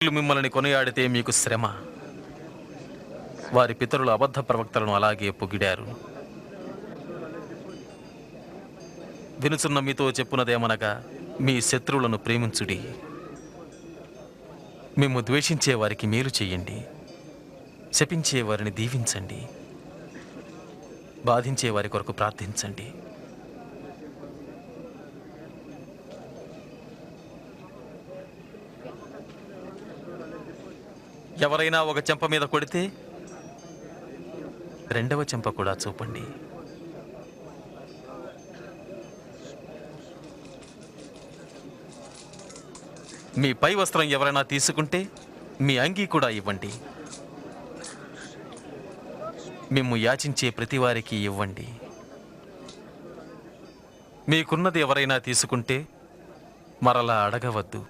మిమ్మల్ని కొనియాడితే మీకు శ్రమ. వారి పితరులు అబద్ధ ప్రవక్తలను అలాగే పొగిడారు. వినుచున్న మీతో చెప్పునదేమనగా, మీ శత్రువులను ప్రేమించుడి, మిమ్ము ద్వేషించే వారికి మేలు చెయ్యండి, శపించే వారిని దీవించండి, బాధించే వారి కొరకు ప్రార్థించండి. ఎవరైనా ఒక చెంప మీద కొడితే రెండవ చెంప కూడా చూపండి. మీ పై వస్త్రం ఎవరైనా తీసుకుంటే మీ అంగీ కూడా ఇవ్వండి. మిమ్ము యాచించే ప్రతివారికి ఇవ్వండి. మీకున్నది ఎవరైనా తీసుకుంటే మరలా అడగవద్దు.